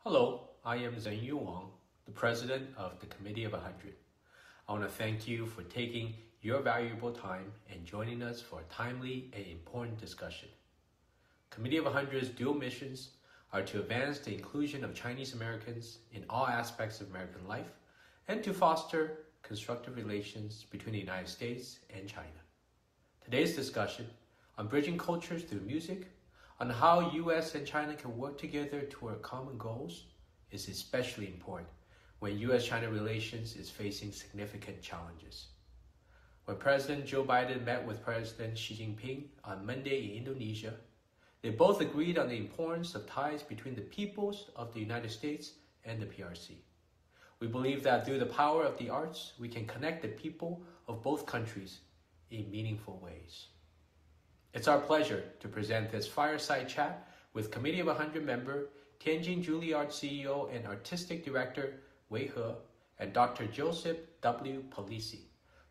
Hello, I am Zhenyu Wang, the president of the Committee of 100. I want to thank you for taking your valuable time and joining us for a timely and important discussion. Committee of 100's dual missions are to advance the inclusion of Chinese Americans in all aspects of American life and to foster constructive relations between the United States and China. Today's discussion on bridging cultures through music, on how US and China can work together toward common goals, is especially important when US-China relations is facing significant challenges. When President Joe Biden met with President Xi Jinping on Monday in Indonesia, they both agreed on the importance of ties between the peoples of the United States and the PRC. We believe that through the power of the arts, we can connect the people of both countries in meaningful ways. It's our pleasure to present this fireside chat with Committee of 100 member, Tianjin Juilliard CEO and Artistic Director Wei He and Dr. Joseph W. Polisi,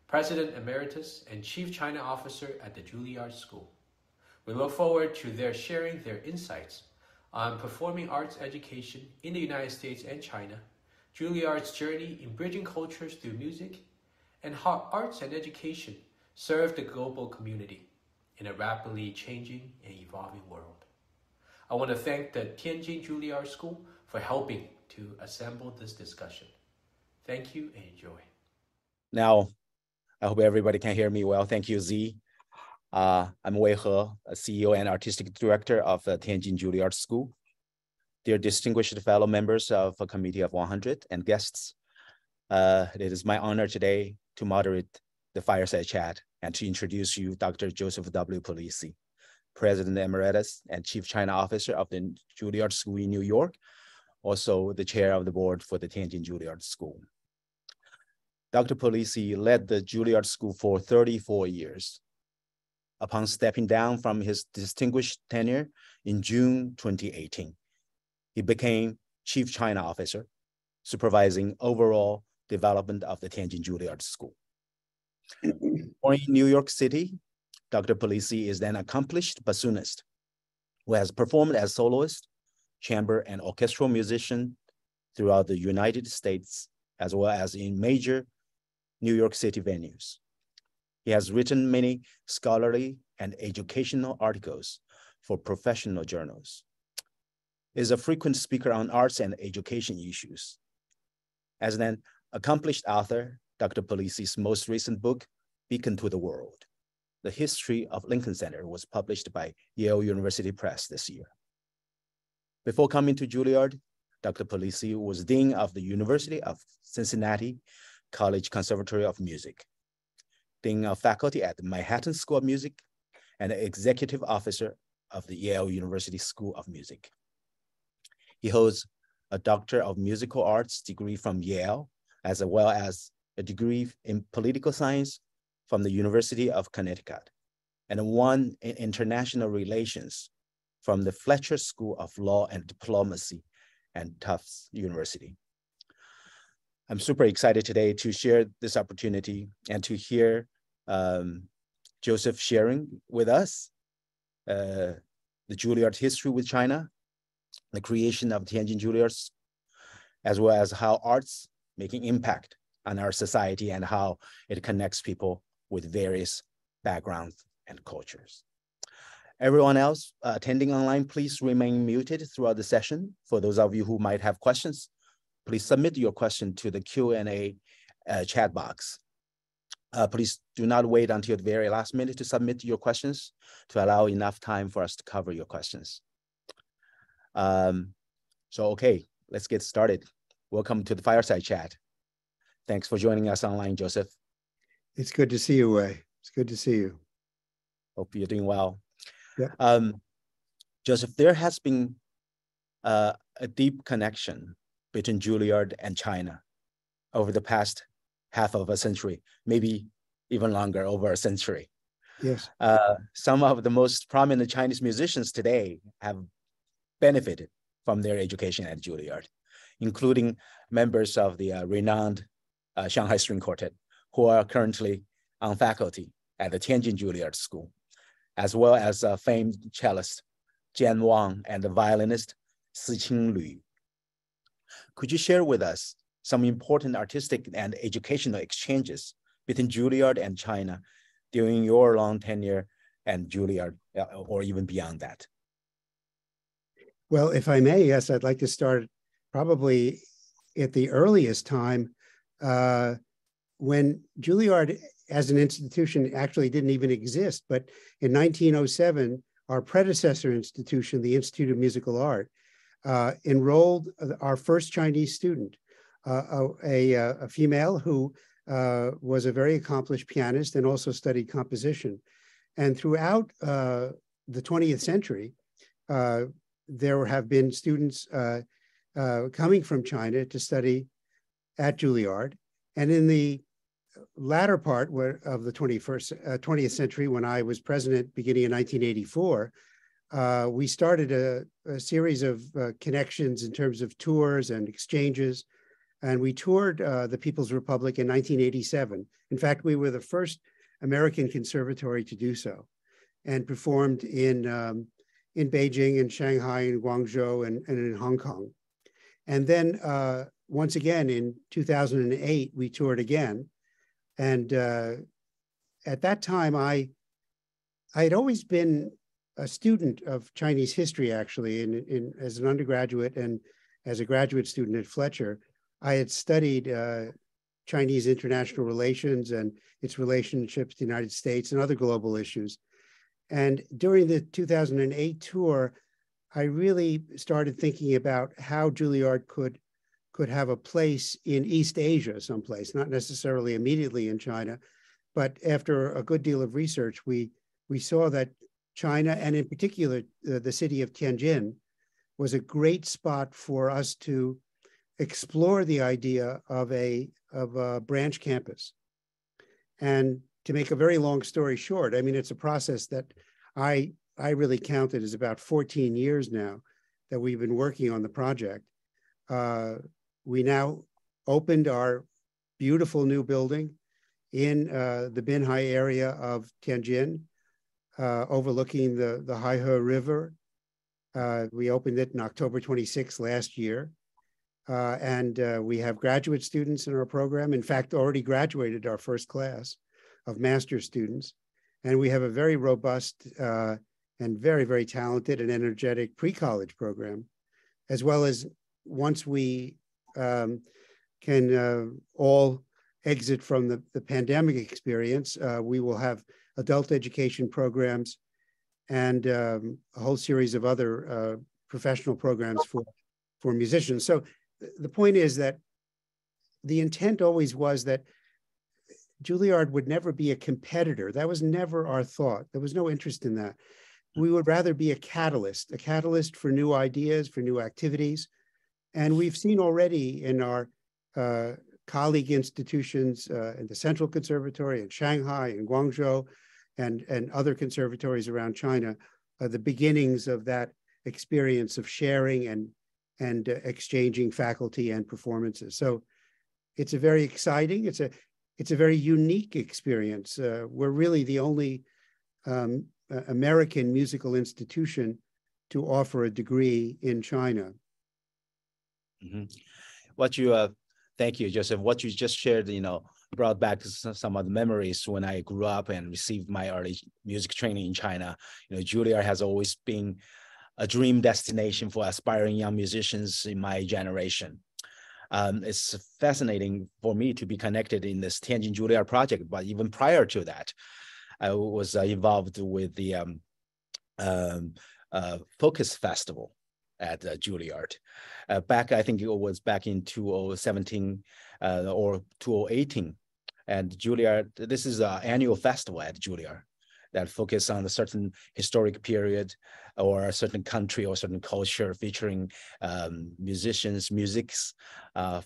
President Emeritus and Chief China Officer at the Juilliard School. We look forward to their sharing their insights on performing arts education in the United States and China, Juilliard's journey in bridging cultures through music, and how arts and education serve the global community in a rapidly changing and evolving world. I want to thank the Tianjin Juilliard School for helping to assemble this discussion. Thank you and enjoy. Now, I hope everybody can hear me well. Thank you, Z. I'm Wei He, CEO and Artistic Director of the Tianjin Juilliard School. Dear distinguished fellow members of the Committee of 100 and guests, it is my honor today to moderate the fireside chat and to introduce you Dr. Joseph W. Polisi, President Emeritus and Chief China Officer of the Juilliard School in New York, also the chair of the board for the Tianjin Juilliard School. Dr. Polisi led the Juilliard School for 34 years. Upon stepping down from his distinguished tenure in June 2018, he became Chief China Officer, supervising overall development of the Tianjin Juilliard School. Born in New York City, Dr. Polisi is an accomplished bassoonist who has performed as soloist, chamber, and orchestral musician throughout the United States, as well as in major New York City venues. He has written many scholarly and educational articles for professional journals. He is a frequent speaker on arts and education issues. As an accomplished author, Dr. Polisi's most recent book, Beacon to the World, The History of Lincoln Center, was published by Yale University Press this year. Before coming to Juilliard, Dr. Polisi was Dean of the University of Cincinnati College Conservatory of Music, Dean of Faculty at the Manhattan School of Music, and Executive Officer of the Yale University School of Music. He holds a Doctor of Musical Arts degree from Yale, as well as a degree in political science from the University of Connecticut, and one in international relations from the Fletcher School of Law and Diplomacy and Tufts University. I'm super excited today to share this opportunity and to hear Joseph sharing with us the Juilliard history with China, the creation of Tianjin Juilliard, as well as how arts making impact on our society and how it connects people with various backgrounds and cultures. Everyone else attending online, please remain muted throughout the session. For those of you who might have questions, please submit your question to the Q&A chat box. Please do not wait until the very last minute to submit your questions to allow enough time for us to cover your questions. Okay, let's get started. Welcome to the fireside chat. Thanks for joining us online, Joseph. It's good to see you, Wei. It's good to see you. Hope you're doing well. Yeah. Joseph, there has been a deep connection between Juilliard and China over the past half of a century, maybe even longer, over a century. Yes. Some of the most prominent Chinese musicians today have benefited from their education at Juilliard, including members of the renowned Shanghai String Quartet, who are currently on faculty at the Tianjin Juilliard School, as well as famed cellist Jian Wang and the violinist Si Qing Lu. Could you share with us some important artistic and educational exchanges between Juilliard and China during your long tenure at Juilliard, or even beyond that? Well, if I may, yes, I'd like to start probably at the earliest time when Juilliard as an institution actually didn't even exist. But in 1907, our predecessor institution, the Institute of Musical Art, enrolled our first Chinese student, a female who was a very accomplished pianist and also studied composition. And throughout the 20th century, there have been students coming from China to study at Juilliard. And in the latter part of the 20th century, when I was president beginning in 1984, we started a series of connections in terms of tours and exchanges. And we toured the People's Republic in 1987. In fact, we were the first American conservatory to do so, and performed in Beijing and Shanghai and Guangzhou and in Hong Kong. And then once again in 2008, we toured again. And at that time, I had always been a student of Chinese history, actually, as an undergraduate and as a graduate student at Fletcher. I had studied Chinese international relations and its relationships to the United States and other global issues. And during the 2008 tour, I really started thinking about how Juilliard could have a place in East Asia someplace, not necessarily immediately in China, but after a good deal of research, we saw that China, and in particular the city of Tianjin, was a great spot for us to explore the idea of a branch campus. And to make a very long story short, I mean, it's a process that I really counted as about 14 years now that we've been working on the project. We now opened our beautiful new building in the Binhai area of Tianjin, overlooking the Haihe River. We opened it in October 26th last year. And we have graduate students in our program. In fact, already graduated our first class of master's students. And we have a very robust and very, very talented and energetic pre-college program, as well as once we can all exit from the pandemic experience, we will have adult education programs and a whole series of other professional programs for musicians. So the point is that the intent always was that Juilliard would never be a competitor. That was never our thought. There was no interest in that. We would rather be a catalyst for new ideas, for new activities. And we've seen already in our colleague institutions in the Central Conservatory in Shanghai and Guangzhou and other conservatories around China, the beginnings of that experience of sharing and exchanging faculty and performances. So it's a very exciting, it's a very unique experience. We're really the only American musical institution to offer a degree in China. Mm-hmm. Thank you, Joseph. What you just shared, brought back some of the memories when I grew up and received my early music training in China. Juilliard has always been a dream destination for aspiring young musicians in my generation. It's fascinating for me to be connected in this Tianjin Juilliard project, but even prior to that, I was involved with the Focus Festival at Juilliard. I think it was back in 2017 or 2018. And Juilliard, this is an annual festival at Juilliard that focus on a certain historic period or a certain country or certain culture, featuring musicians, musics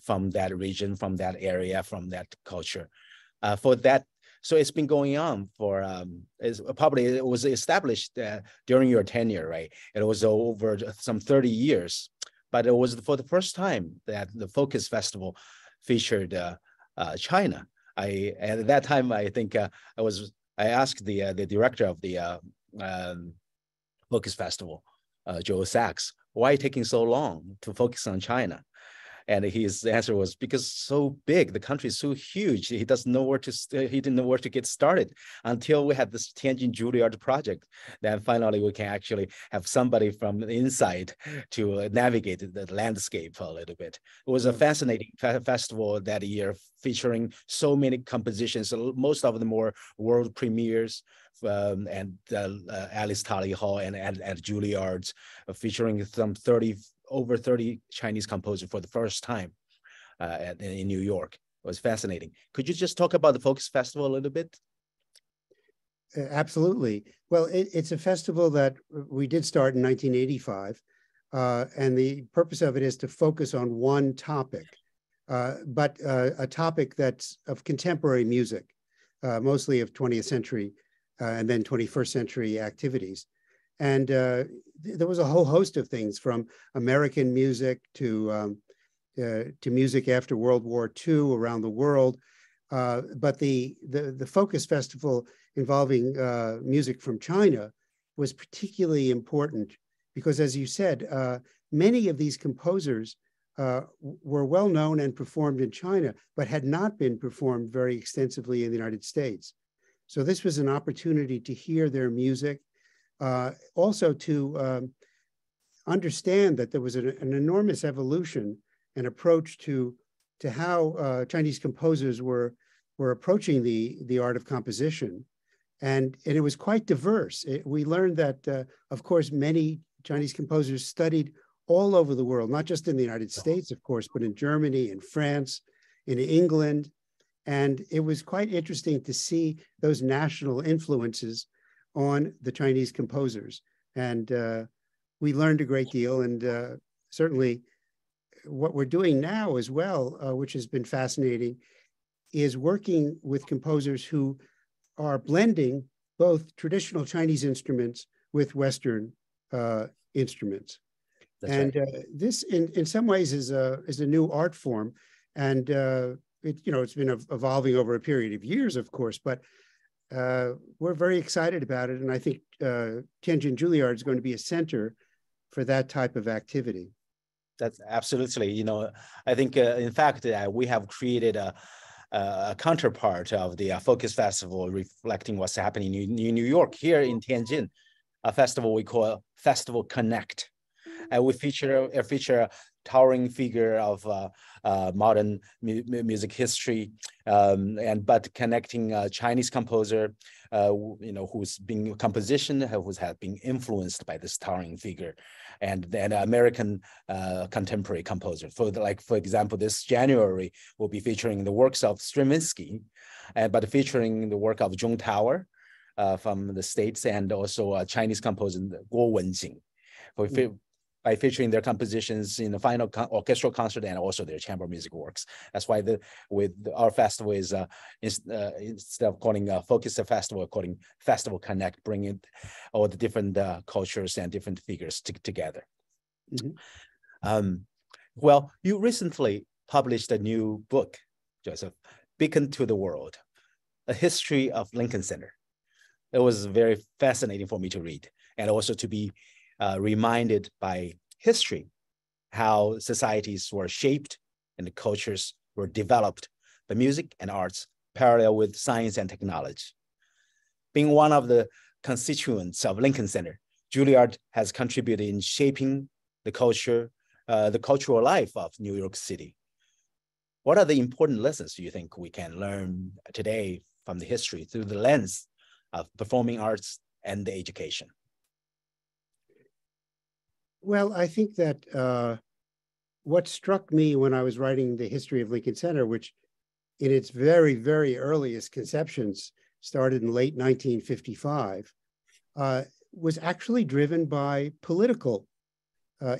from that region, from that area, from that culture. For that, so it's been going on for, it was established during your tenure, right? It was over some 30 years, but it was for the first time that the Focus Festival featured China. At that time, I think I asked the director of the Focus Festival, Joe Sachs, why taking so long to focus on China? And his answer was, because it's so big, the country is so huge, he doesn't know where to, he didn't know where to get started until we had this Tianjin Juilliard project. Then finally we can actually have somebody from the inside to navigate the landscape a little bit. It was a fascinating festival that year, featuring so many compositions. Most of them were world premieres, and Alice Tally Hall and at Juilliard's, featuring some over 30 Chinese composers for the first time in New York. It was fascinating. Could you just talk about the Focus Festival a little bit? Absolutely. Well, it's a festival that we did start in 1985, and the purpose of it is to focus on one topic, but a topic that's of contemporary music, mostly of 20th century and then 21st century activities. And there was a whole host of things, from American music to music after World War II around the world. But the Focus Festival involving music from China was particularly important because, as you said, many of these composers were well known and performed in China, but had not been performed very extensively in the United States. So this was an opportunity to hear their music, also to understand that there was an enormous evolution and approach to how Chinese composers were approaching the art of composition. And it was quite diverse. We learned that, of course, many Chinese composers studied all over the world, not just in the United States, of course, but in Germany, in France, in England. And it was quite interesting to see those national influences on the Chinese composers. And we learned a great deal. And certainly what we're doing now as well, which has been fascinating, is working with composers who are blending both traditional Chinese instruments with Western instruments. That's and right. This, in some ways, is a new art form, and it's been evolving over a period of years, of course. But we're very excited about it, and I think Tianjin Juilliard is going to be a center for that type of activity. That's absolutely. I think, in fact, we have created a counterpart of the Focus Festival, reflecting what's happening in New York, here in Tianjin, a festival we call Festival Connect. And we feature a towering figure of modern music history, but connecting a Chinese composer, who's been composition, who has been influenced by this towering figure, and then American contemporary composer. For example, this January we'll be featuring the works of Stravinsky, but featuring the work of Zhong Tower from the States, and also a Chinese composer Guo Wenjing, by featuring their compositions in the final orchestral concert and also their chamber music works. That's why our festival is instead of calling a Focus Festival, calling Festival Connect, bringing all the different cultures and different figures together. Mm-hmm. Well, you recently published a new book, Joseph, Beacon to the World, A History of Lincoln Center. It was very fascinating for me to read, and also to be reminded by history, how societies were shaped and the cultures were developed by music and arts, parallel with science and technology. Being one of the constituents of Lincoln Center, Juilliard has contributed in shaping the cultural life of New York City. What are the important lessons do you think we can learn today from the history through the lens of performing arts and the education? Well, I think that what struck me when I was writing the history of Lincoln Center, which in its very, very earliest conceptions started in late 1955, was actually driven by political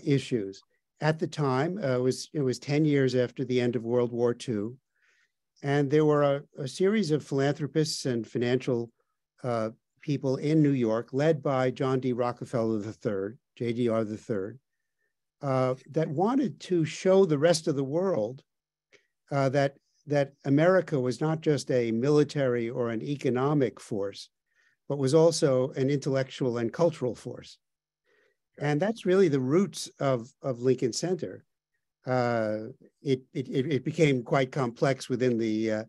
issues. At the time, it was 10 years after the end of World War II, and there were a series of philanthropists and financial people in New York, led by John D. Rockefeller III, JDR III, that wanted to show the rest of the world that America was not just a military or an economic force, but was also an intellectual and cultural force. And that's really the roots of Lincoln Center. it became quite complex within the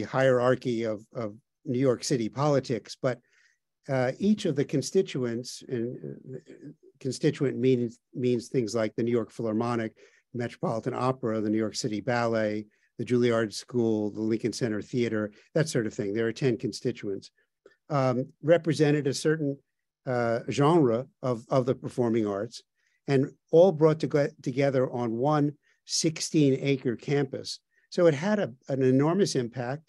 hierarchy of New York City politics. But each of the constituents, and constituent means things like the New York Philharmonic, Metropolitan Opera, the New York City Ballet, the Juilliard School, the Lincoln Center Theater, that sort of thing. There are 10 constituents, represented a certain genre of the performing arts, and all brought together on one 16-acre campus. So it had an enormous impact,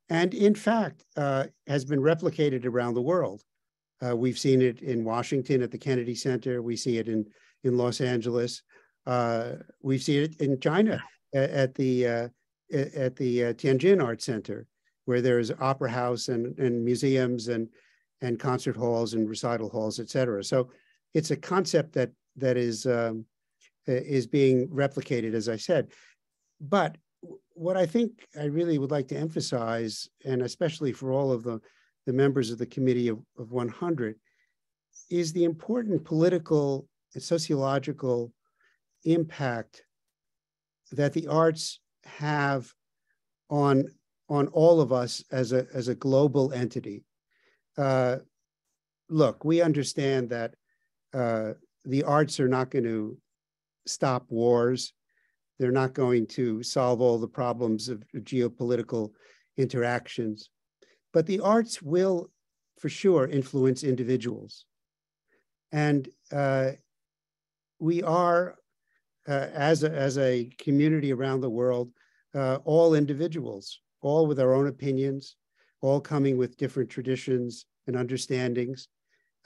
and in fact, has been replicated around the world. We've seen it in Washington at the Kennedy Center. We see it in Los Angeles. We've seen it in China at the Tianjin Art Center, where there's opera house and museums and concert halls and recital halls, et cetera. So it's a concept that is being replicated, as I said. But what I think I really would like to emphasize, and especially for all of the members of the Committee of 100, is the important political and sociological impact that the arts have on all of us as a global entity. Look, we understand that the arts are not going to stop wars. They're not going to solve all the problems of geopolitical interactions. But the arts will, for sure, influence individuals. And we are, as a community around the world, all individuals, all with our own opinions, all coming with different traditions and understandings.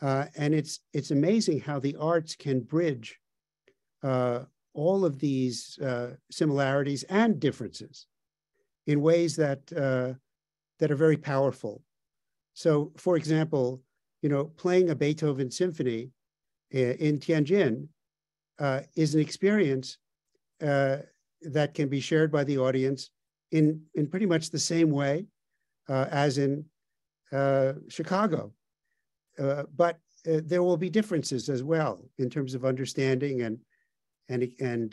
And it's amazing how the arts can bridge all of these similarities and differences in ways that are very powerful. So, for example, playing a Beethoven symphony in Tianjin is an experience that can be shared by the audience in pretty much the same way as in Chicago. But there will be differences as well in terms of understanding and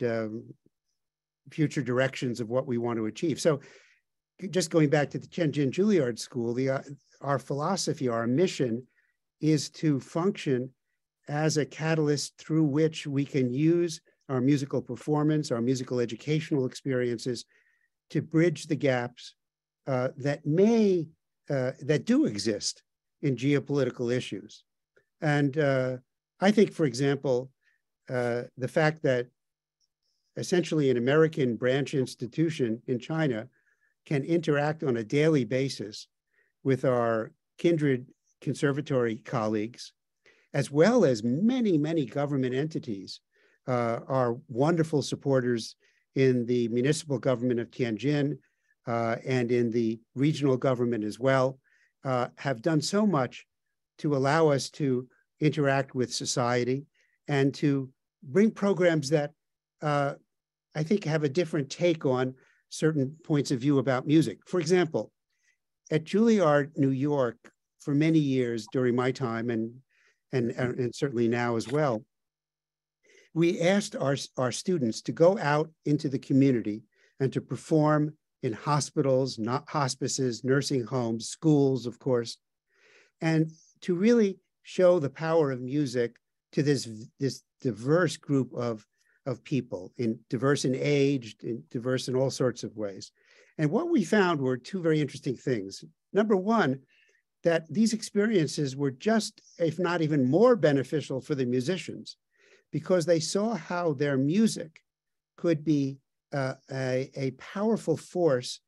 future directions of what we want to achieve. So just going back to the Tianjin Juilliard School, our philosophy, our mission is to function as a catalyst through which we can use our musical performance, our musical educational experiences to bridge the gaps that do exist in geopolitical issues. And I think, for example, the fact that essentially an American branch institution in China can interact on a daily basis with our kindred conservatory colleagues, as well as many, many government entities, our wonderful supporters in the municipal government of Tianjin and in the regional government as well, have done so much to allow us to interact with society and to bring programs that I think have a different take on certain points of view about music. For example, at Juilliard, New York, for many years during my time and certainly now as well, we asked our students to go out into the community and to perform in hospitals, not hospices, nursing homes, schools, of course, and to really show the power of music to this diverse group of people, diverse in age, diverse in all sorts of ways. And what we found were two very interesting things. Number one, that these experiences were just, if not even more beneficial for the musicians, because they saw how their music could be a powerful force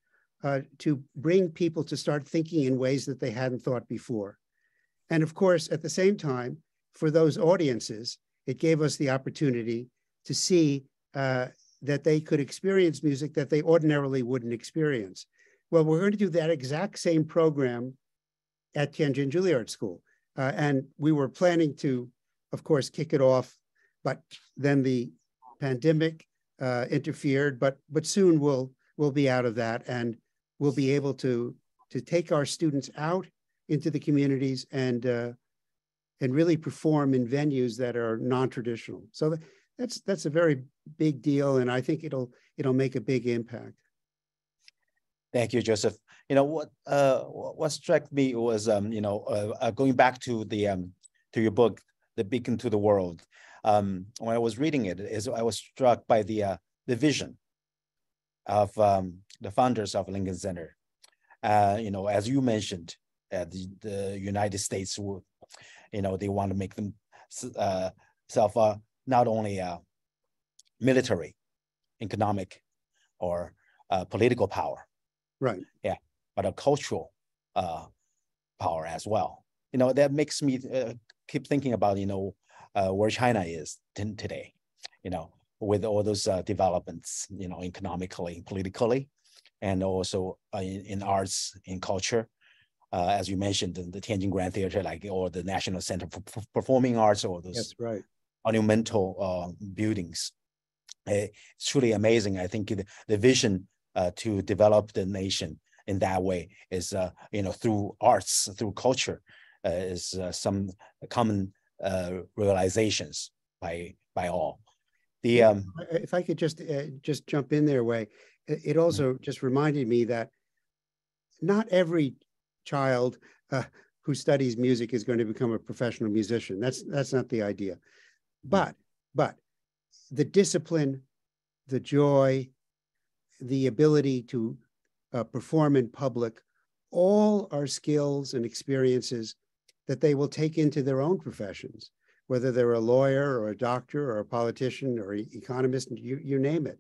to bring people to start thinking in ways that they hadn't thought before. And of course, at the same time, for those audiences, it gave us the opportunity to see that they could experience music that they ordinarily wouldn't experience. Well, we're going to do that exact same program at Tianjin Juilliard School. And we were planning to, of course, kick it off, but then the pandemic interfered, but soon we'll be out of that, and we'll be able to take our students out into the communities and really perform in venues that are non-traditional. So that's a very big deal, and I think it'll make a big impact. Thank you, Joseph. What struck me was going back to to your book, The Beacon to the World. When I was reading it, I was struck by the vision of the founders of Lincoln Center. As you mentioned, the United States, they want to make themselves not only military, economic, or political power, right? Yeah, but a cultural power as well. That makes me keep thinking about where China is today. With all those developments, economically, politically, and also in arts, in culture. As you mentioned, the Tianjin Grand Theater, or the National Center for Performing Arts, or those That's right. monumental buildings. It's truly amazing. I think the vision to develop the nation in that way is, through arts, through culture, is some common realizations by all. If I could just jump in there, Wei, it also just reminded me that not every child who studies music is going to become a professional musician. That's not the idea. But the discipline, the joy, the ability to perform in public, all are skills and experiences that they will take into their own professions, whether they're a lawyer or a doctor or a politician or economist, you name it.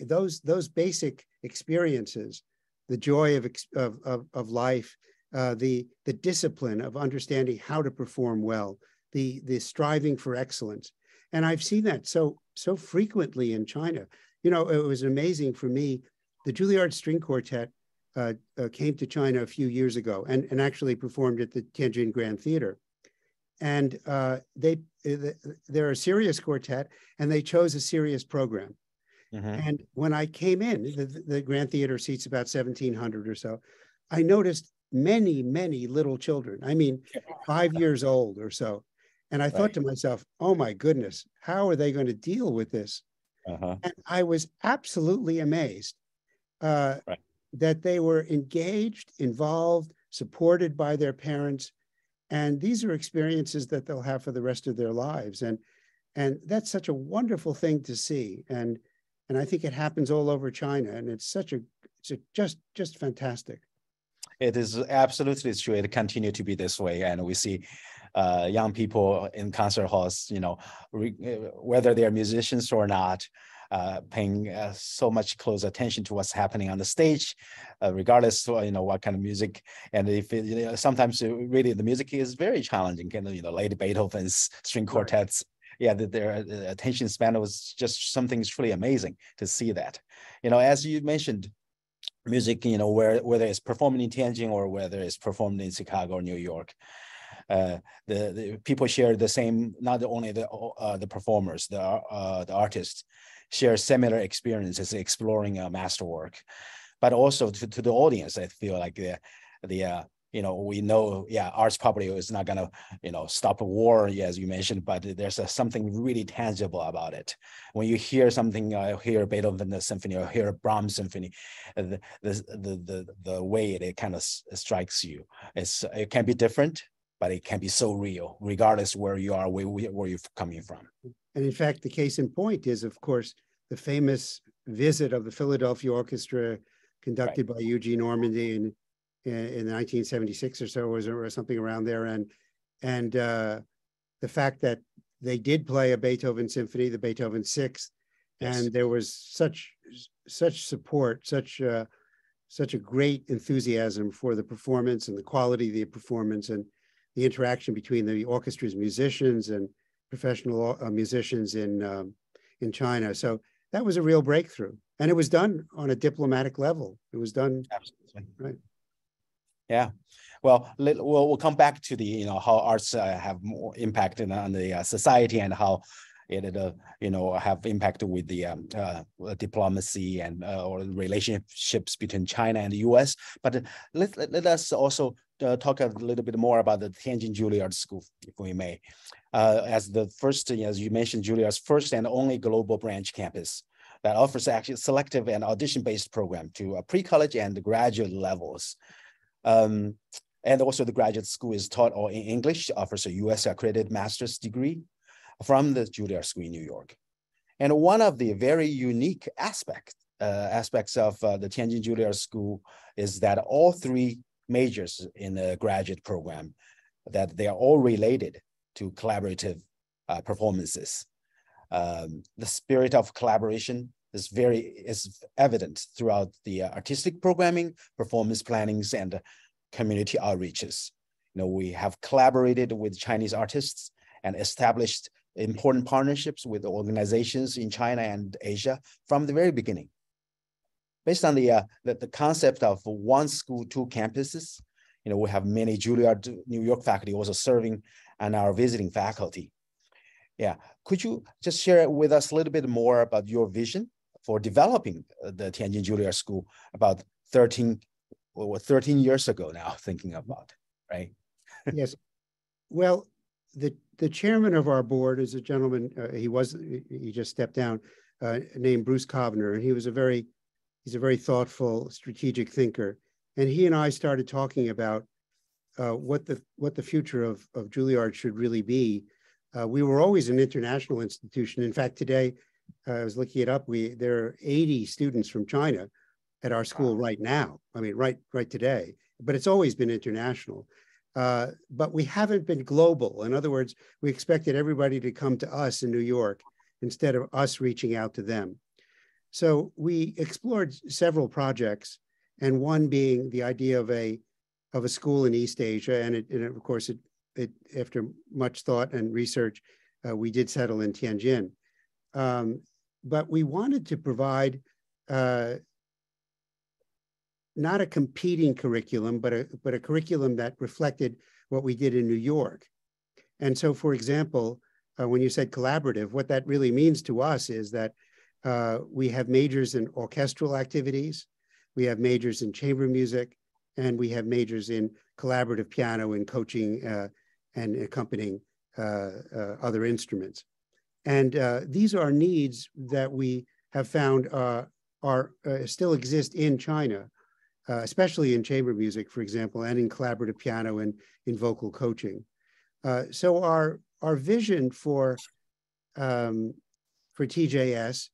Those basic experiences, the joy of life, the discipline of understanding how to perform well, the striving for excellence. And I've seen that so frequently in China. It was amazing for me. The Juilliard String Quartet came to China a few years ago and actually performed at the Tianjin Grand Theater. And they're a serious quartet, and they chose a serious program. And when I came in, the Grand Theater seats about 1,700 or so, I noticed many, many little children. I mean, 5 years old or so. And I thought to myself, oh my goodness, how are they going to deal with this? And I was absolutely amazed that they were engaged, involved, supported by their parents. And these are experiences that they'll have for the rest of their lives. And that's such a wonderful thing to see. And I think it happens all over China. And it's just fantastic. It is absolutely true. It continues to be this way. And we see young people in concert halls, whether they're musicians or not, paying so much close attention to what's happening on the stage, regardless of what kind of music. And if sometimes really the music is very challenging. Lady Beethoven's string quartets. Yeah, their attention span was just something truly amazing to see that. As you mentioned, music, whether it's performed in Tianjin or whether it's performed in Chicago or New York, the people share the same. Not only the performers, the artists share similar experiences exploring a masterwork, but also to the audience. I feel like we know, arts probably is not gonna, stop a war, as you mentioned, but there's something really tangible about it. When you hear something, hear Beethoven symphony or hear Brahms symphony, the way it kind of strikes you, it can be different, but it can be so real, regardless where you are, where you're coming from. And in fact, the case in point is, of course, the famous visit of the Philadelphia Orchestra conducted by Eugene Ormandy in 1976 or so, or something around there. And the fact that they did play a Beethoven symphony, the Beethoven Sixth, and there was such support, such a great enthusiasm for the performance and the quality of the performance and the interaction between the orchestra's musicians and professional musicians in China. So that was a real breakthrough, and it was done on a diplomatic level. It was done. Absolutely. Right. Yeah, well, we'll come back to the how arts have more impact on the society and how it have impact with the diplomacy and or relationships between China and the U.S. But let us also talk a little bit more about the Tianjin Juilliard School, if we may. as the first, as you mentioned, Juilliard's first and only global branch campus that offers actually selective and audition-based program to pre-college and graduate levels. And also the graduate school is taught all in English, offers a US accredited master's degree from the Juilliard School in New York. And one of the very unique aspects of the Tianjin Juilliard School is that all three majors in the graduate program, that they are all related to collaborative performances. The spirit of collaboration is evident throughout the artistic programming, performance plannings, and community outreaches. We have collaborated with Chinese artists and established important partnerships with organizations in China and Asia from the very beginning. Based on the concept of one school, two campuses, we have many Juilliard New York faculty also serving on our visiting faculty. Yeah, could you just share with us a little bit more about your vision for developing the Tianjin Juilliard School about 13 years ago now, thinking about, right? Yes. Well, the chairman of our board is a gentleman, he just stepped down, named Bruce Kovner, and he's a very thoughtful, strategic thinker. And he and I started talking about what the future of Juilliard should really be. We were always an international institution. In fact, today, I was looking it up, there are 80 students from China at our school right now. I mean, right today, but it's always been international. But we haven't been global. In other words, we expected everybody to come to us in New York instead of us reaching out to them. So we explored several projects, and one being the idea of a school in East Asia. And of course, after much thought and research, we did settle in Tianjin. But we wanted to provide not a competing curriculum, but a curriculum that reflected what we did in New York. And so, for example, when you said collaborative, what that really means to us is that we have majors in orchestral activities, we have majors in chamber music, and we have majors in collaborative piano and coaching and accompanying other instruments. And these are needs that we have found still exist in China, especially in chamber music, for example, and in collaborative piano and in vocal coaching. So our vision for TJS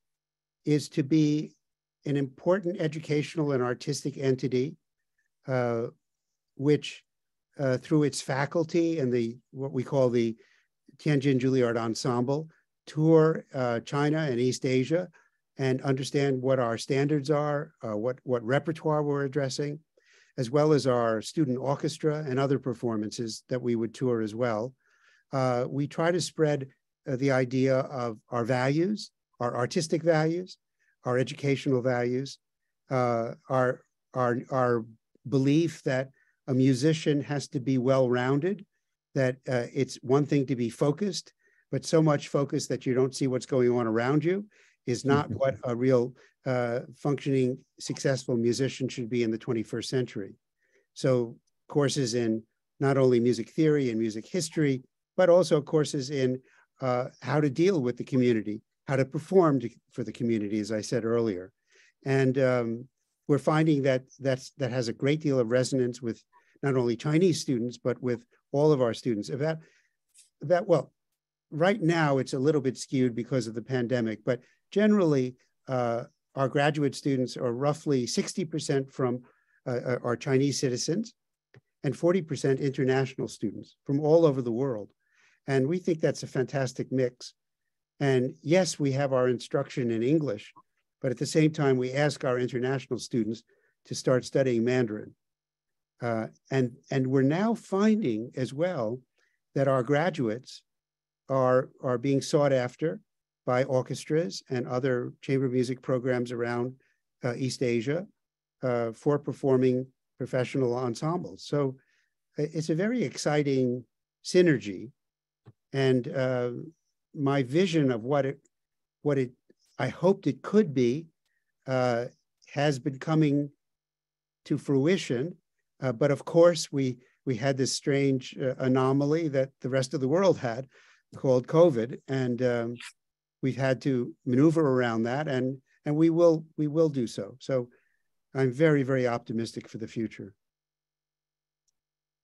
is to be an important educational and artistic entity, which through its faculty and what we call the Tianjin Juilliard Ensemble, tour China and East Asia and understand what our standards are, what repertoire we're addressing, as well as our student orchestra and other performances that we would tour as well. We try to spread the idea of our values, our artistic values, our educational values, our belief that a musician has to be well-rounded, that it's one thing to be focused, but so much focused that you don't see what's going on around you is not what a real functioning, successful musician should be in the 21st century. So courses in not only music theory and music history, but also courses in how to deal with the community, how to perform for the community, as I said earlier. And we're finding that has a great deal of resonance with not only Chinese students, but with all of our students. Well, right now it's a little bit skewed because of the pandemic, but generally our graduate students are roughly 60% from our Chinese citizens and 40% international students from all over the world. And we think that's a fantastic mix. And yes, we have our instruction in English, but at the same time, we ask our international students to start studying Mandarin. And we're now finding as well that our graduates are being sought after by orchestras and other chamber music programs around East Asia for performing professional ensembles. So it's a very exciting synergy. And my vision of what I hoped it could be has been coming to fruition. But of course, we had this strange anomaly that the rest of the world had, called COVID, and we've had to maneuver around that, and we will do so. So I'm very, very optimistic for the future.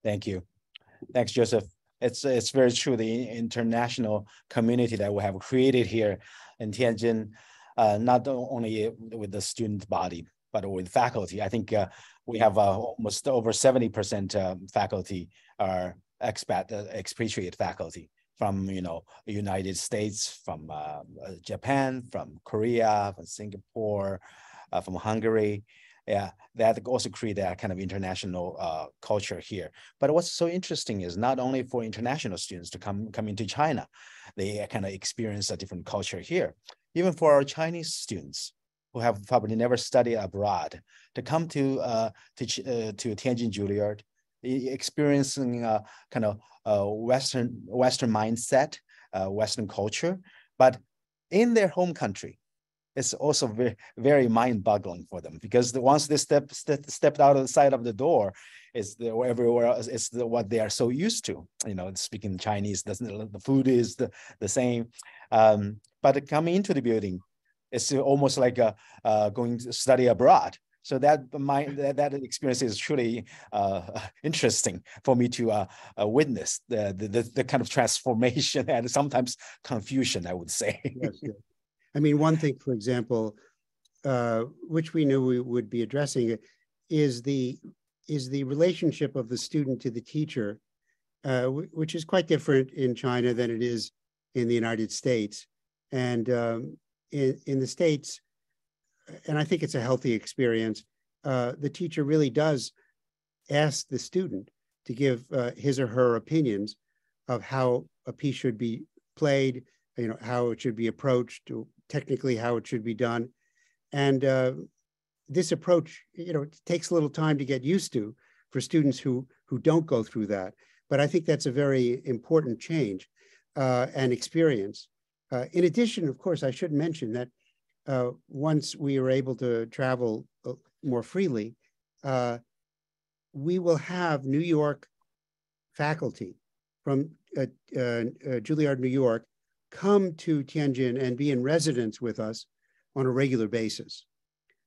Thank you. Thanks, Joseph. It's very true. The international community that we have created here in Tianjin, not only with the student body, but with faculty. I think we have almost over 70% faculty are expatriate faculty from United States, from Japan, from Korea, from Singapore, from Hungary. Yeah, that also create that kind of international culture here. But what's so interesting is not only for international students to come into China, they kind of experience a different culture here. Even for our Chinese students who have probably never studied abroad, to come to Tianjin Juilliard, experiencing kind of Western mindset, Western culture, but in their home country. It's also very, very mind-boggling for them, because once they stepped out of the side of the door, everywhere else, it's what they are so used to. Speaking Chinese, the food is the same. But coming into the building, it's almost like going to study abroad. So that experience is truly interesting for me to witness the kind of transformation and sometimes confusion, I would say. Yes, yes. I mean, one thing, for example, which we knew we would be addressing, is the relationship of the student to the teacher, which is quite different in China than it is in the United States. And in the States, and I think it's a healthy experience, the teacher really does ask the student to give his or her opinions of how a piece should be played, how it should be approached, technically how it should be done. And this approach, it takes a little time to get used to for students who don't go through that. But I think that's a very important change and experience. In addition, of course, I should mention that once we are able to travel more freely, we will have New York faculty from Juilliard, New York, come to Tianjin and be in residence with us on a regular basis.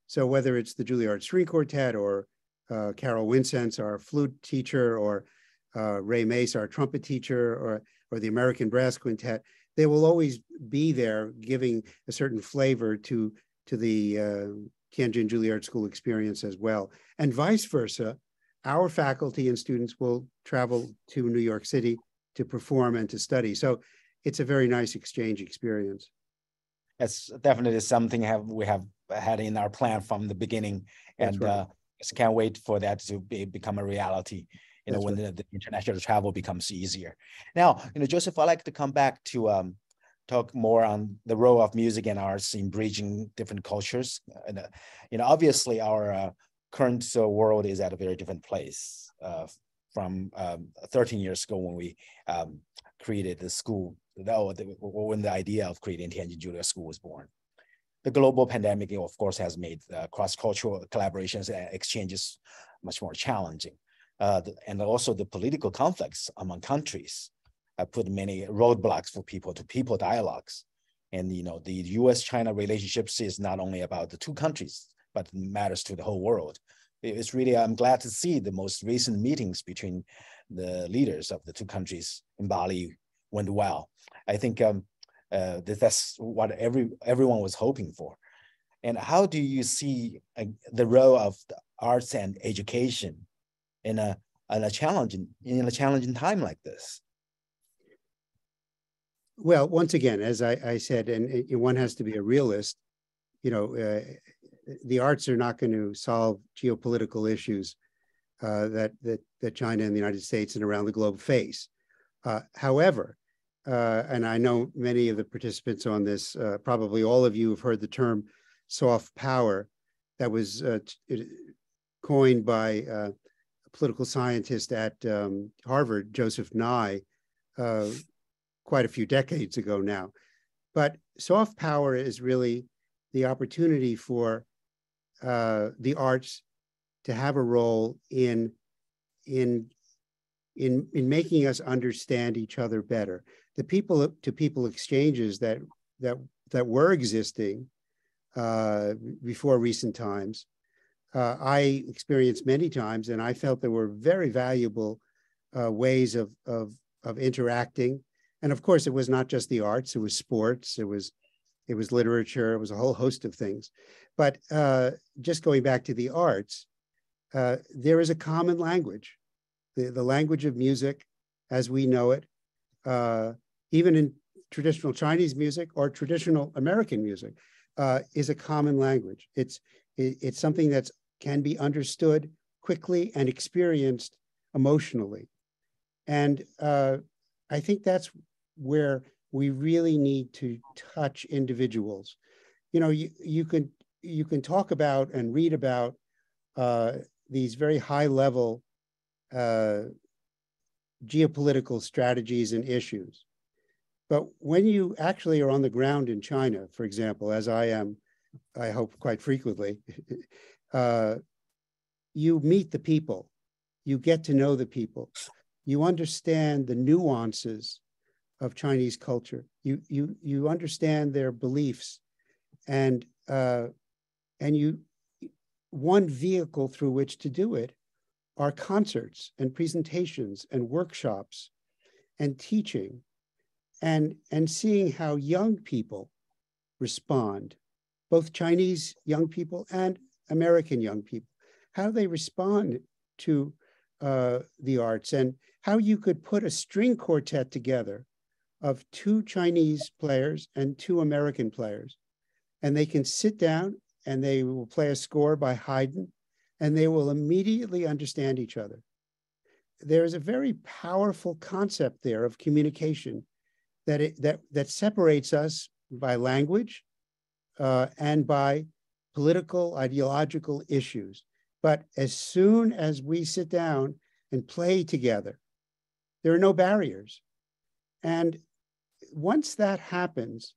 So whether it's the Juilliard String Quartet, or Carol Wincense, our flute teacher, or Ray Mace, our trumpet teacher, or the American Brass Quintet, they will always be there giving a certain flavor to the Tianjin Juilliard School experience as well. And vice versa, our faculty and students will travel to New York City to perform and to study. So it's a very nice exchange experience. That's definitely something we have had in our plan from the beginning, and right. Just can't wait for that to become a reality. When right. the international travel becomes easier. Now, Joseph, I'd like to come back to talk more on the role of music and arts in bridging different cultures. And obviously, our current world is at a very different place from 13 years ago when we created the school, when the idea of creating Tianjin Juilliard School was born. The global pandemic, of course, has made cross-cultural collaborations and exchanges much more challenging. And also the political conflicts among countries put many roadblocks for people-to-people dialogues. And the U.S.-China relationships is not only about the two countries, but matters to the whole world. It's really, I'm glad to see the most recent meetings between the leaders of the two countries in Bali went well. I think that's what everyone was hoping for. And how do you see the role of the arts and education in a challenging time like this? Well, once again, as I said, and one has to be a realist, the arts are not going to solve geopolitical issues that China and the United States and around the globe face. However, and I know many of the participants on this, probably all of you have heard the term soft power that was coined by a political scientist at Harvard, Joseph Nye, quite a few decades ago now. But soft power is really the opportunity for the arts to have a role in making us understand each other better. the people-to-people exchanges that were existing before recent times, I experienced many times, and I felt there were very valuable ways of interacting. And of course, it was not just the arts; it was sports, it was literature, it was a whole host of things. But just going back to the arts, there is a common language, the language of music as we know it, even in traditional Chinese music or traditional American music, is a common language. It's something that can be understood quickly and experienced emotionally. And I think that's where we really need to touch individuals. You know, you can talk about and read about these very high level geopolitical strategies and issues. But when you actually are on the ground in China, for example, as I am, I hope quite frequently, you meet the people, you get to know the people, you understand the nuances of Chinese culture, you understand their beliefs, and one vehicle through which to do it are concerts and presentations and workshops and teaching and seeing how young people respond, both Chinese young people and American young people, how they respond to the arts, and how you could put a string quartet together of 2 Chinese players and 2 American players, and they can sit down and they will play a score by Haydn, and they will immediately understand each other. There is a very powerful concept there of communication that separates us by language and by political, ideological issues. But as soon as we sit down and play together, there are no barriers. And once that happens,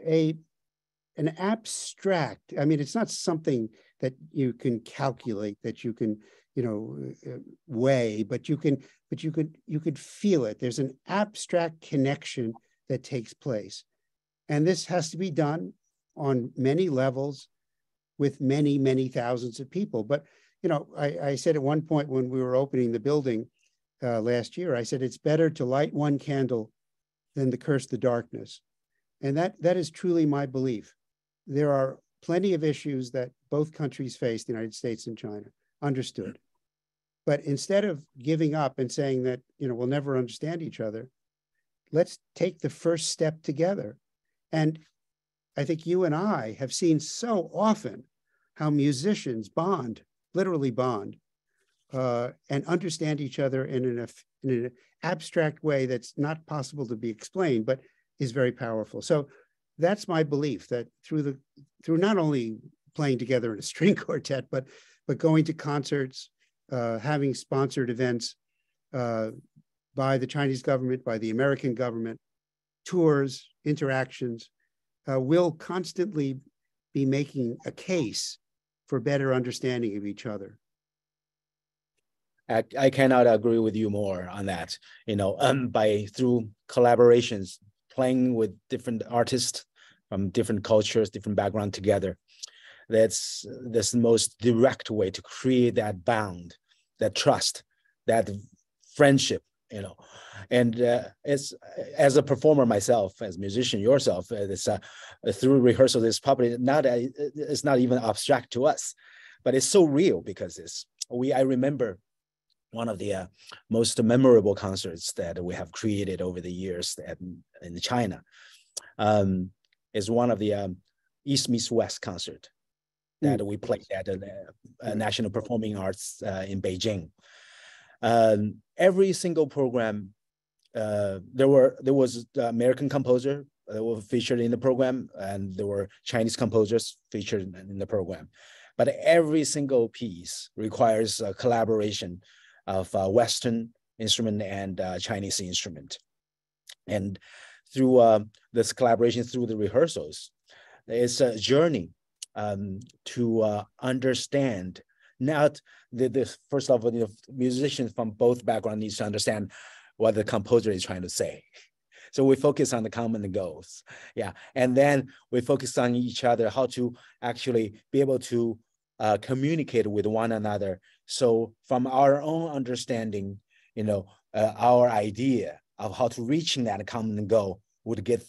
an abstract, I mean, it's not something that you can calculate, that you can, weigh, but you could feel it. There's an abstract connection that takes place. And this has to be done on many levels with many, many thousands of people. But, I said at one point when we were opening the building last year, I said, it's better to light one candle than to curse the darkness. And that is truly my belief. There are plenty of issues that both countries face, the United States and China, understood. But instead of giving up and saying that, we'll never understand each other, let's take the first step together. And I think you and I have seen so often how musicians bond, literally bond, and understand each other in an abstract way that's not possible to be explained, but is very powerful. So that's my belief, that through not only playing together in a string quartet, but going to concerts, having sponsored events by the Chinese government, by the American government, tours, interactions, will constantly be making a case for better understanding of each other. I cannot agree with you more on that. Through collaborations, playing with different artists from different cultures, different background together, that's the most direct way to create that bond, that trust, that friendship. And as a performer myself, as a musician yourself, through rehearsal, it's probably it's not even abstract to us, but it's so real because I remember one of the most memorable concerts that we have created over the years in China is one of the East Meets West concert that we played at the National Performing Arts in Beijing. Every single program, there was the American composer that were featured in the program, and there were Chinese composers featured in the program. But every single piece requires a collaboration of Western instrument and Chinese instrument. And through this collaboration, through the rehearsals, it's a journey to understand. Not the first of all, musicians from both backgrounds needs to understand what the composer is trying to say. So we focus on the common goals. Yeah. And then we focus on each other, how to actually be able to communicate with one another. So from our own understanding, our idea of how to reaching that common goal would get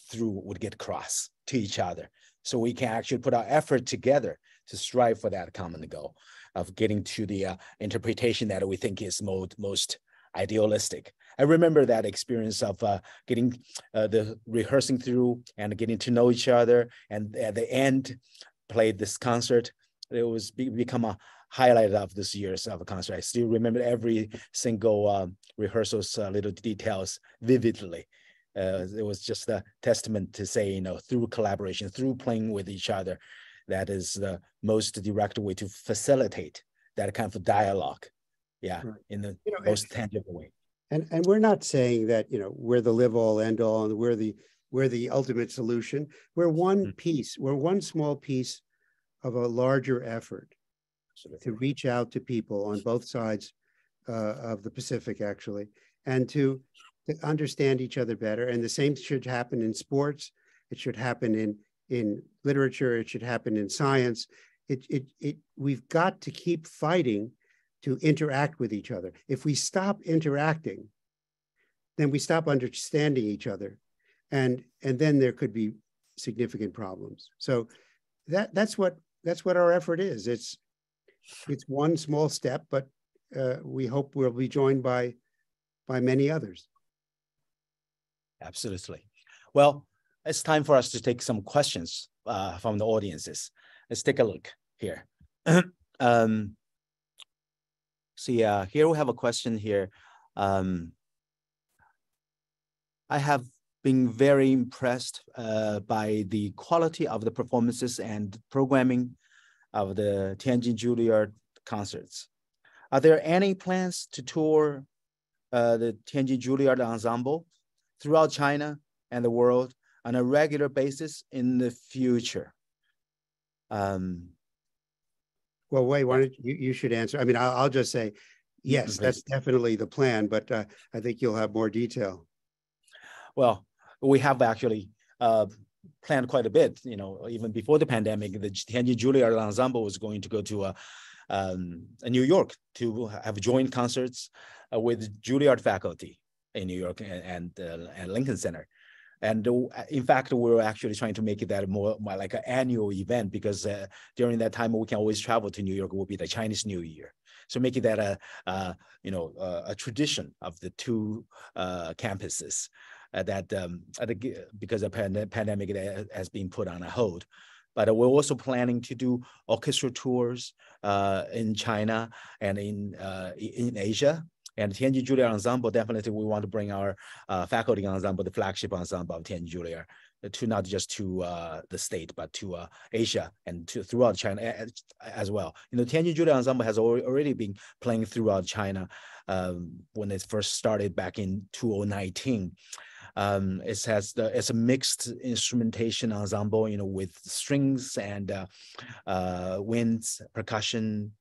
across to each other. So we can actually put our effort together to strive for that common goal of getting to the interpretation that we think is most idealistic. I remember that experience of getting the rehearsing through and getting to know each other, and at the end played this concert. It was become a highlight of this year's of a concert. I still remember every single rehearsal's little details vividly. It was just a testament to say, through collaboration, through playing with each other, that is the most direct way to facilitate that kind of dialogue. Yeah, right. In the most tangible way. And we're not saying that we're the live all end all and we're the ultimate solution. We're one piece. We're one small piece of a larger effort to reach out to people on both sides of the Pacific, actually, and to understand each other better. And the same should happen in sports. It should happen in literature. It should happen in science. We've got to keep fighting to interact with each other. If we stop interacting, then we stop understanding each other, and then there could be significant problems. So that's what our effort is. It's one small step, but we hope we'll be joined by many others. Absolutely. Well, it's time for us to take some questions from the audiences. Let's take a look here. See, here we have a question here. I have been very impressed by the quality of the performances and programming of the Tianjin Juilliard concerts. Are there any plans to tour the Tianjin Juilliard ensemble throughout China and the world on a regular basis in the future? Well, Wei, why don't you should answer. I mean, I'll just say, yes, that's definitely the plan, but I think you'll have more detail. Well, we have actually planned quite a bit. Even before the pandemic, the Tianjin Juilliard Ensemble was going to go to New York to have joint concerts with Juilliard faculty in New York and Lincoln Center. And in fact, we're actually trying to make it that more like an annual event, because during that time we can always travel to New York. It will be the Chinese New Year, so making that a tradition of the two campuses. Because of the pandemic, it has been put on a hold. But we're also planning to do orchestra tours in China and in Asia. And Tianjin Juilliard Ensemble, definitely we want to bring our faculty ensemble, the flagship ensemble of Tianjin Juilliard, to not just to the state, but to Asia and to throughout China as well. Tianjin Juilliard Ensemble has already been playing throughout China when it first started back in 2019. It's a mixed instrumentation ensemble, with strings and winds, percussion.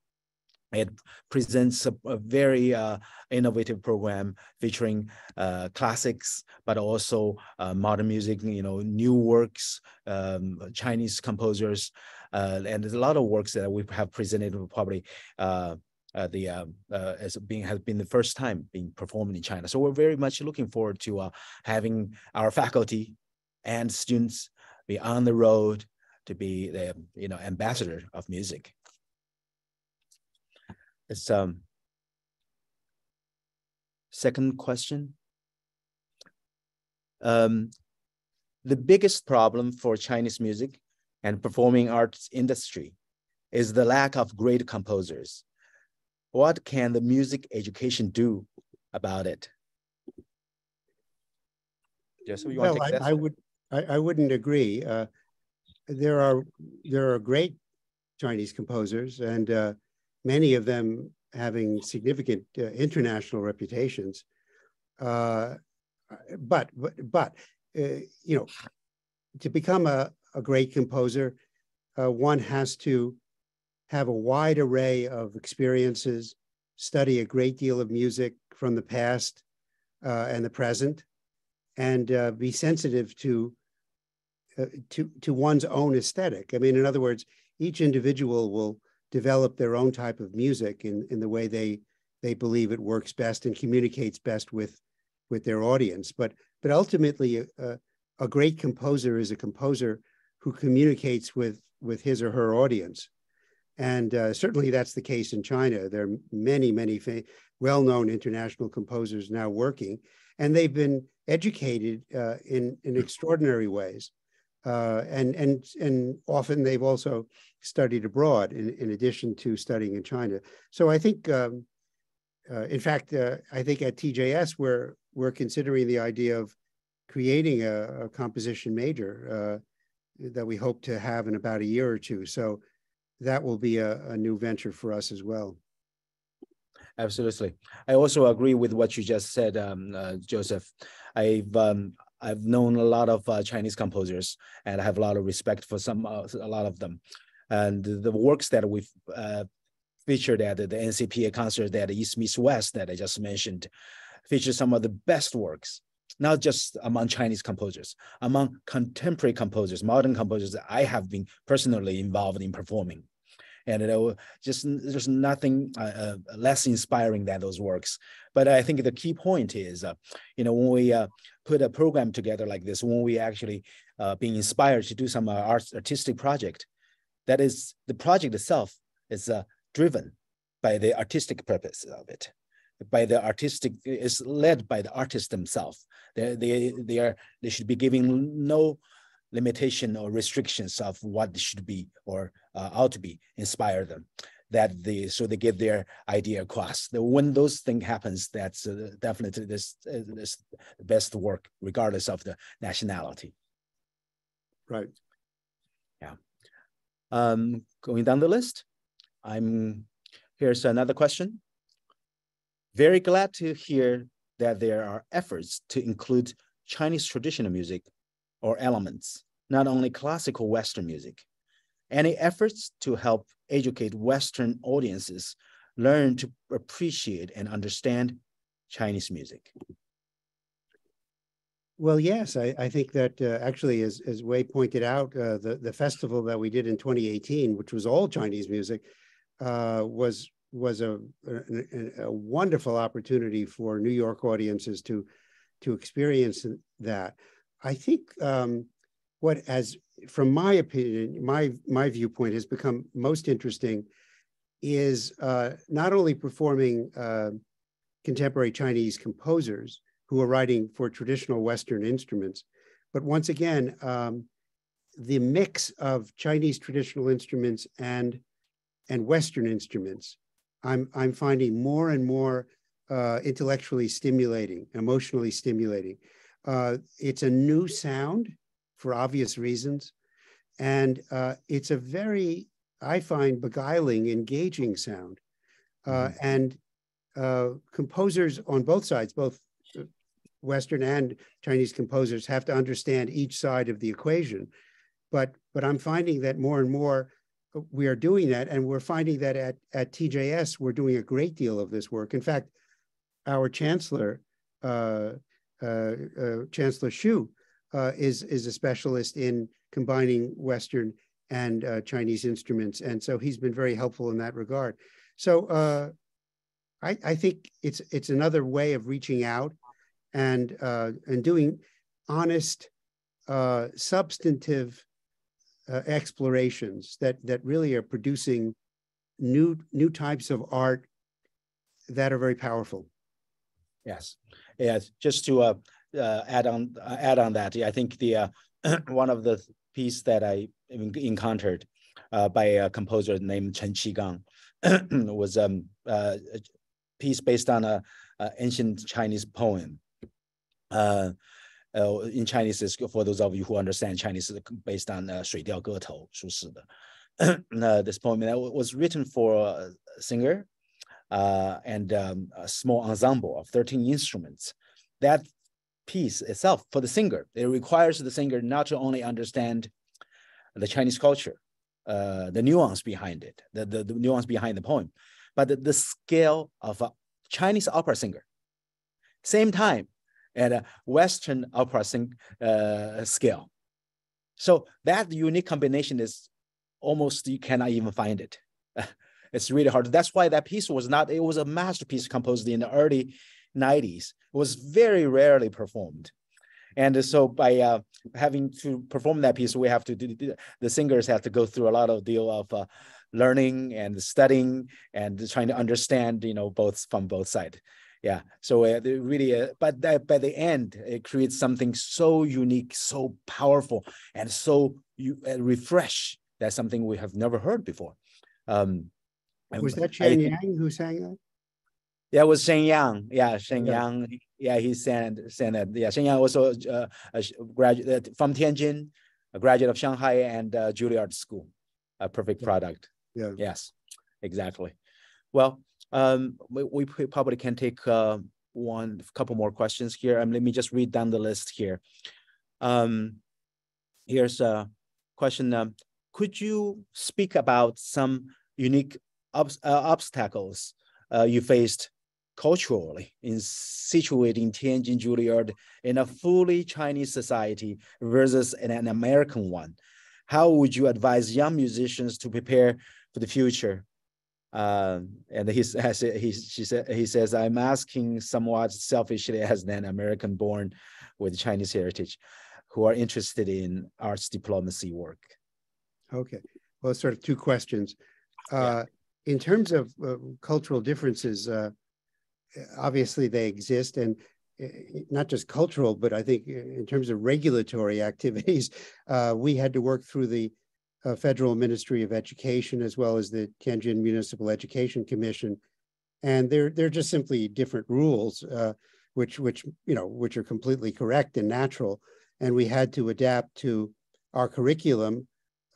It presents a very innovative program featuring classics, but also modern music, new works, Chinese composers, and there's a lot of works that we have presented probably has been the first time being performed in China. So we're very much looking forward to having our faculty and students be on the road to be the ambassador of music. It's second question. The biggest problem for Chinese music and performing arts industry is the lack of great composers. What can the music education do about it? Jesse, you want to take that? I wouldn't agree. There are great Chinese composers, and many of them having significant international reputations. But to become a great composer, one has to have a wide array of experiences, study a great deal of music from the past, and the present, and be sensitive to one's own aesthetic. I mean, in other words, each individual will develop their own type of music in the way they believe it works best and communicates best with their audience. But ultimately, a great composer is a composer who communicates with his or her audience. And certainly that's the case in China. There are many, many well-known international composers now working, and they've been educated in extraordinary ways. And often they've also studied abroad in addition to studying in China. So I think, in fact, I think at TJS, we're considering the idea of creating a composition major that we hope to have in about a year or two. So that will be a new venture for us as well. Absolutely. I also agree with what you just said, Joseph. I've known a lot of Chinese composers, and I have a lot of respect for a lot of them. And the works that we've featured at the NCPA concert at East Meets West that I just mentioned, feature some of the best works, not just among Chinese composers, among contemporary composers, modern composers that I have been personally involved in performing. And there's nothing less inspiring than those works. But I think the key point is, when we put a program together like this, when we actually being inspired to do some artistic project, that is, the project itself is driven by the artistic purpose of it, is led by the artist themselves. They should be giving no limitation or restrictions of what should be or ought to be, inspire them, so they get their idea across. When those things happens, that's definitely this best work, regardless of the nationality. Right. Yeah. Going down the list, here's another question. Very glad to hear that there are efforts to include Chinese traditional music or elements, not only classical Western music. Any efforts to help educate Western audiences learn to appreciate and understand Chinese music? Well, yes, I think that actually, as Wei pointed out, the festival that we did in 2018, which was all Chinese music, was a wonderful opportunity for New York audiences to experience that. I think from my opinion, my viewpoint has become most interesting is not only performing contemporary Chinese composers who are writing for traditional Western instruments, but once again, the mix of Chinese traditional instruments and Western instruments, I'm finding more and more intellectually stimulating, emotionally stimulating. It's a new sound for obvious reasons, and it's a very, I find, beguiling, engaging sound. And composers on both sides, both Western and Chinese composers, have to understand each side of the equation. But I'm finding that more and more we are doing that, and we're finding that at TJS, we're doing a great deal of this work. In fact, our chancellor, Chancellor Xu, is a specialist in combining Western and Chinese instruments, and so he's been very helpful in that regard. So I think it's another way of reaching out and doing honest, substantive explorations that really are producing new types of art that are very powerful. Yes, just to add on that, I think the one of the piece that I encountered by a composer named Chen Qigang was a piece based on an ancient Chinese poem. In Chinese, for those of you who understand Chinese, based on 水调歌头 苏轼的. This poem was written for a singer and a small ensemble of 13 instruments. That piece itself, for the singer, it requires the singer not to only understand the Chinese culture, the nuance behind it, the nuance behind the poem, but the scale of a Chinese opera singer. Same time, and a Western opera scale. So that unique combination is almost, you cannot even find it. It's really hard. That's why that piece was not, it was a masterpiece composed in the early 90s. It was very rarely performed. And so by having to perform that piece, we have to do, the singers have to go through a lot of deal of learning and studying and trying to understand, both from both sides. Yeah, so really, but that, by the end, it creates something so unique, so powerful, and so refresh. That's something we have never heard before. Was that Shen Yang who sang that? Yeah, it was Shen Yang. Yeah, Shen Yang. Yeah, he sang that. Yeah, Shen Yang also a graduate from Tianjin, a graduate of Shanghai and Juilliard School. A perfect product. Yeah. Yes, exactly. Well, we probably can take couple more questions here. Let me just read down the list here. Here's a question. Could you speak about some unique obstacles you faced culturally in situating Tianjin Juilliard in a fully Chinese society versus an American one? How would you advise young musicians to prepare for the future? And he says, I'm asking somewhat selfishly as an American born with Chinese heritage who are interested in arts diplomacy work. Okay, well, sort of two questions. In terms of cultural differences, obviously they exist, and not just cultural, but I think in terms of regulatory activities, we had to work through the Federal Ministry of Education as well as the Tianjin Municipal Education Commission, and they're just simply different rules, which are completely correct and natural, and we had to adapt to our curriculum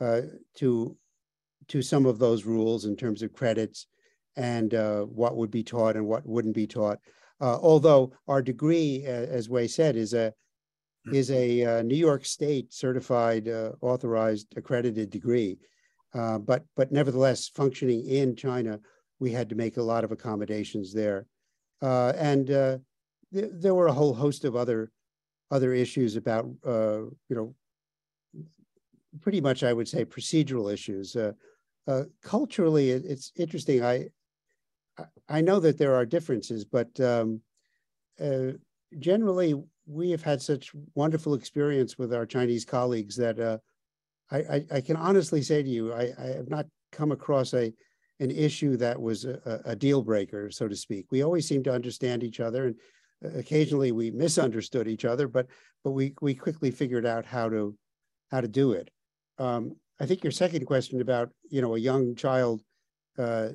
to some of those rules in terms of credits and what would be taught and what wouldn't be taught. Although our degree, as Wei said, is a New York State certified, authorized, accredited degree, but nevertheless functioning in China, we had to make a lot of accommodations there, and there were a whole host of other issues about pretty much, I would say, procedural issues. Culturally, it's interesting. I know that there are differences, but generally, we have had such wonderful experience with our Chinese colleagues that I can honestly say to you, I have not come across an issue that was a deal breaker, so to speak. We always seem to understand each other, and occasionally we misunderstood each other, but we quickly figured out how to do it. I think your second question about a young child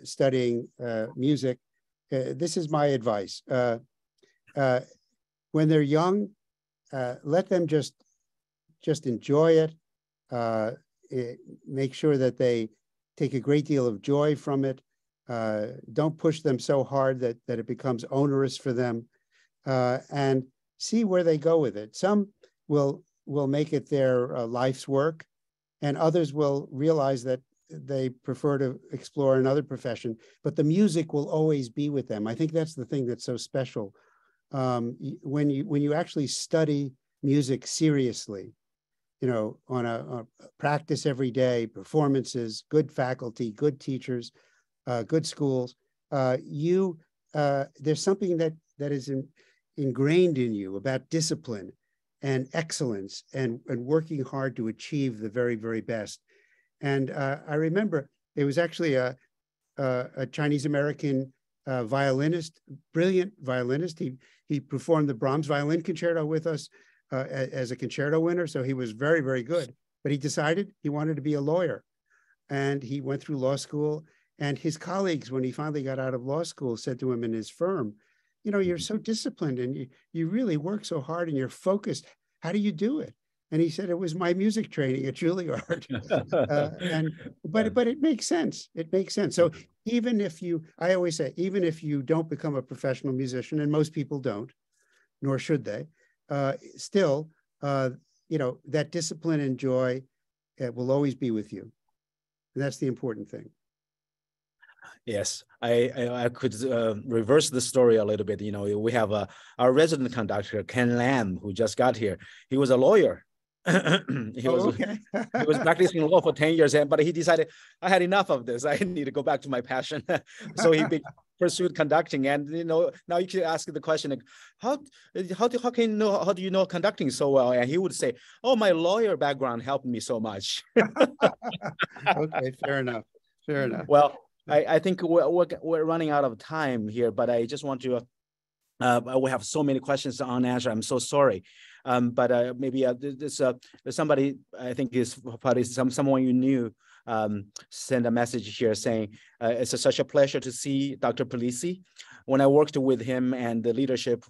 studying music, this is my advice. When they're young, let them just enjoy it. Make sure that they take a great deal of joy from it. Don't push them so hard that it becomes onerous for them, and see where they go with it. Some will make it their life's work, and others will realize that they prefer to explore another profession, but the music will always be with them. I think that's the thing that's so special. When you actually study music seriously, on a practice every day, performances, good faculty, good teachers, good schools, there's something that is ingrained in you about discipline and excellence and working hard to achieve the very, very best. And I remember there was actually a Chinese-American violinist, brilliant violinist. He performed the Brahms Violin Concerto with us as a concerto winner, so he was very, very good. But he decided he wanted to be a lawyer, and he went through law school. And his colleagues, when he finally got out of law school, said to him in his firm, you're so disciplined and you really work so hard and you're focused. How do you do it? And he said, it was my music training at Juilliard. But it makes sense. It makes sense. So I always say, even if you don't become a professional musician, and most people don't, nor should they, still, that discipline and joy will always be with you. And that's the important thing. Yes, I could reverse the story a little bit. You know, we have our resident conductor, Ken Lam, who just got here. He was a lawyer. he was practicing law for 10 years, but he decided, I had enough of this. I need to go back to my passion. So he pursued conducting. And, you know, now you can ask the question, like, how do you know conducting so well? And he would say, oh, my lawyer background helped me so much. Okay, fair enough. Fair enough. Well, I think we're running out of time here, but I just want to, we have so many questions unanswered. I'm so sorry. But maybe there's somebody, I think is probably someone you knew, send a message here saying, it's such a pleasure to see Dr. Polisi. When I worked with him and the leadership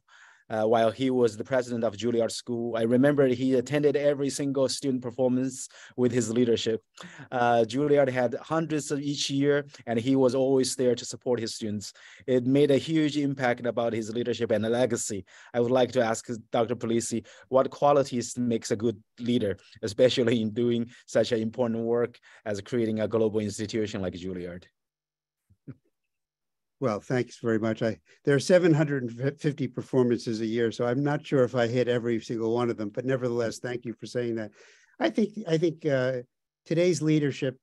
while he was the president of Juilliard School, I remember he attended every single student performance with his leadership. Juilliard had hundreds of each year, and he was always there to support his students. It made a huge impact about his leadership and legacy. I would like to ask Dr. Polisi, what qualities makes a good leader, especially in doing such an important work as creating a global institution like Juilliard? Well, thanks very much. There are 750 performances a year, so I'm not sure if I hit every single one of them, but nevertheless, thank you for saying that. I think today's leadership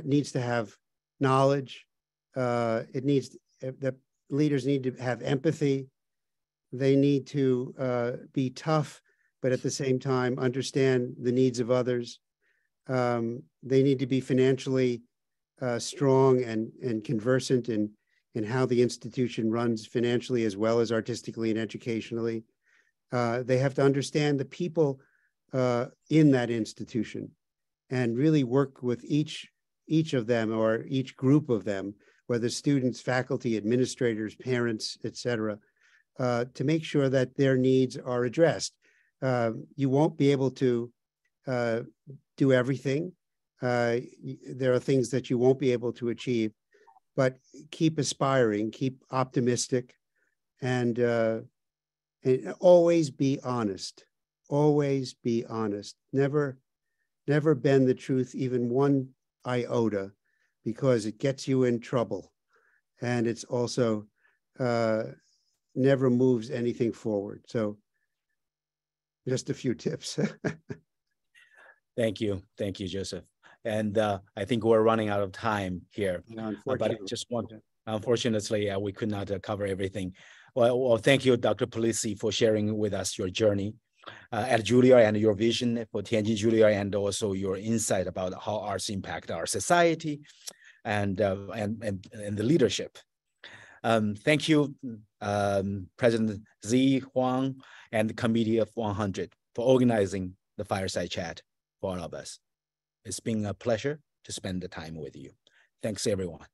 needs to have knowledge. The leaders need to have empathy. They need to be tough, but at the same time, understand the needs of others. They need to be financially strong and conversant in how the institution runs financially as well as artistically and educationally. They have to understand the people in that institution and really work with each of them or each group of them, whether students, faculty, administrators, parents, etc., to make sure that their needs are addressed. You won't be able to do everything. There are things that you won't be able to achieve, but keep aspiring, keep optimistic, and always be honest. Always be honest. Never bend the truth even one iota, because it gets you in trouble, and it's also never moves anything forward. So, just a few tips. Thank you, Joseph. And I think we're running out of time here. But I just want to, unfortunately, we could not cover everything. Well, thank you, Dr. Polisi, for sharing with us your journey at Juilliard and your vision for Tianjin Juilliard, and also your insight about how arts impact our society and the leadership. Thank you, President Zi Huang and the Committee of 100 for organizing the fireside chat for all of us. It's been a pleasure to spend the time with you. Thanks, everyone.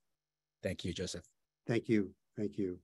Thank you, Joseph. Thank you. Thank you.